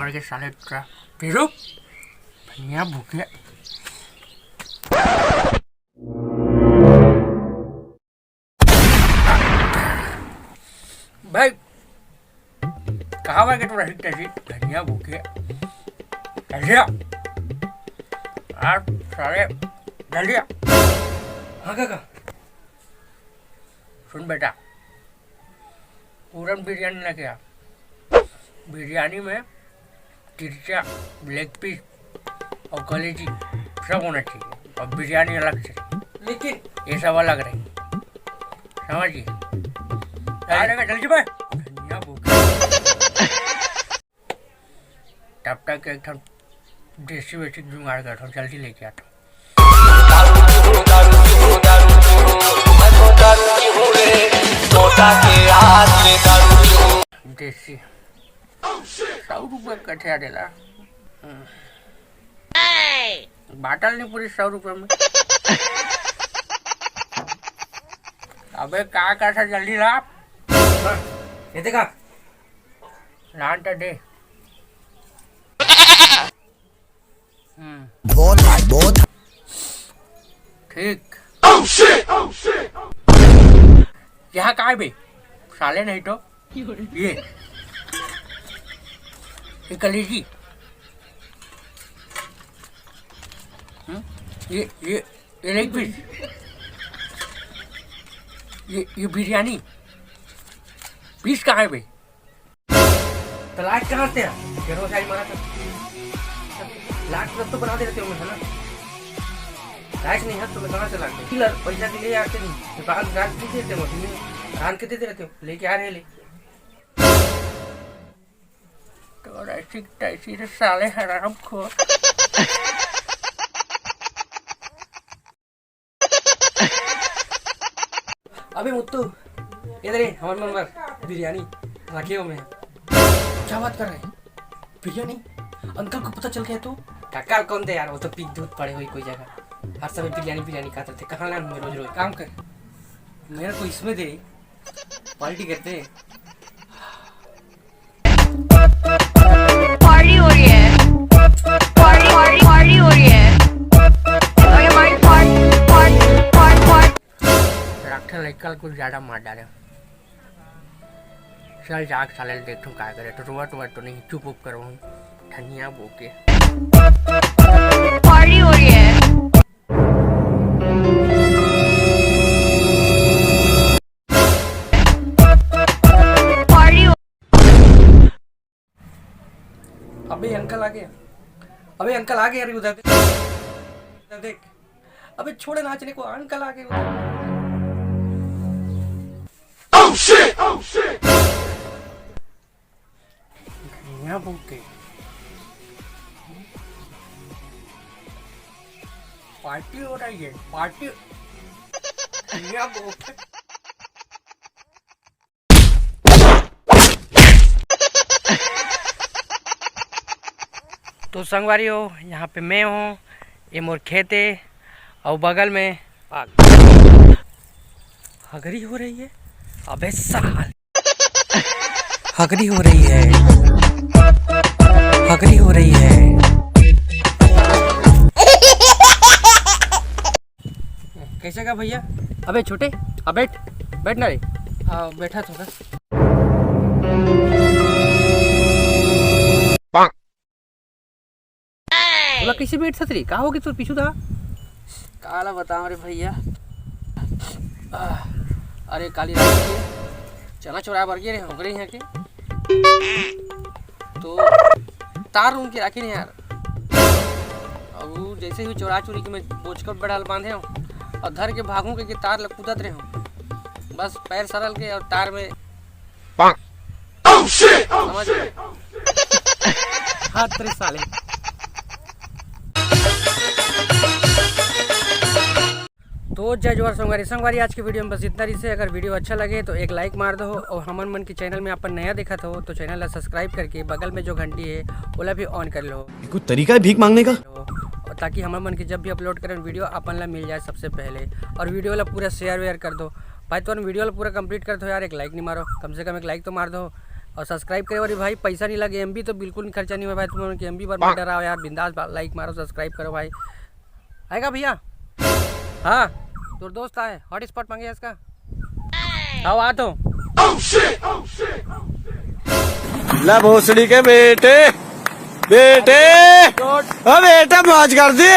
मार के साले का फिर भैया भूखे भाई कहा हुआ कि तुम रही तैसी धनिया भूखे कैसे आप सारे जल्दी हाँ काका सुन बेटा पूरन बिरयानी लेके आ। बिरयानी में तिरचा लेग पीस और कलेजी सब होना चाहिए और बिरयानी अलग से, लेकिन ये सब अलग रही समझिए। जल्दी भाई धनिया भूखे तब तक एकदम देसी वेसी जुगाड़ कर जल्दी लेके आता हूँ। देसी 100 रुपये कठिया देला बाटल नहीं पूरी 100 रुपये में। अबे का था जल्दी ला ये देखा लान तो दे बहुत ठीक। यहाँ का है बे साले नहीं तो ये कलेजी ये लेग पीस ये बिरयानी पीस कहाँ है भाई? तलाश कहाँ से मारा था लाख तो बना दे रहे हो है ना लाश नहीं है तो मैं कहाँ से लाते किलर पैसा के लिए आते नहीं दुकान रात नहीं देते मशीन रान के देते रहते हो लेके आ रहे ले तो ऐसी साले हराम खो। अबे मुत्तू इधर हमारे नंबर बिरयानी रखे हो मैं क्या बात कर रहे हैं बिरयानी अंकल को पता चल गया तो काका कौन थे यार वो तो पीक दूध पड़े हुई कोई जगह हर समय बिरयानी खाते थे कहाँ लान रोज रोज काम कर मेरे को इसमें दे पार्टी करते पार्टी हो रही है पार्टी हो रही है कल कुछ ज्यादा मार डाले चल जाग साले देखूं क्या करे तो रुआ तो नहीं चुप उप करो धनिया भूखे पार्टी हो रही है अबे अंकल आ गए अरे उधर देख अबे छोड़े नाचने को अंकल आ गए उधर। Oh shit! धनिया भूखे पार्टी हो रही है पार्टी धनिया भूखे तो संगवारी हो यहाँ पे मैं हूँ ये मोर खेत है और बगल में हगरी हो रही है। अबे साल हगरी हो रही है कैसे का भैया? अबे छोटे अब बैठ ना रे बैठा थोड़ा कैसे बैठ सकती कहा होगी तो पीछू था काला बताओ रे भैया। अरे काली रात के चना चौराहा वर्गे रहे होगरे यहाँ के तो तार रूम के राखी नहीं यार अब जैसे ही चौरा चोरी के मैं बोझ कर बढ़ाल बांधे हूँ और धर के भागों के तार लग कूदत रहे हूँ बस पैर सरल के और तार में समझ हाथ तेरे साले। तो जय जोहार संगवारी आज की वीडियो में बस इतना ही से। अगर वीडियो अच्छा लगे तो एक लाइक मार दो और हमन मन के चैनल में अपन नया देखा हो तो चैनल ला सब्सक्राइब करके बगल में जो घंटी है ओला भी ऑन कर लो। कुछ तरीका है भीख मांगने का ताकि हमन मन के जब भी अपलोड करें वीडियो अपन ला मिल जाए सबसे पहले। और वीडियो ला पूरा शेयर वेयर कर दो भाई तो वीडियो ला पूरा कंप्लीट कर दो यार। एक लाइक नहीं मारो कम से कम एक लाइक तो मार दो और सब्सक्राइब करे वाली भाई पैसा नहीं लगे, एमबी तो बिल्कुल नहीं खर्चा नहीं हुआ भाई, तुम एमबी पर मत डराओ यार, बिंदास लाइक मारो सब्सक्राइब करो भाई। आएगा भैया? हाँ तो दोस्त आए हॉट स्पॉट मांगे इसका, आओ आ तो ला भोसड़ी के बेटे बेटे, बेटा मौज कर दी।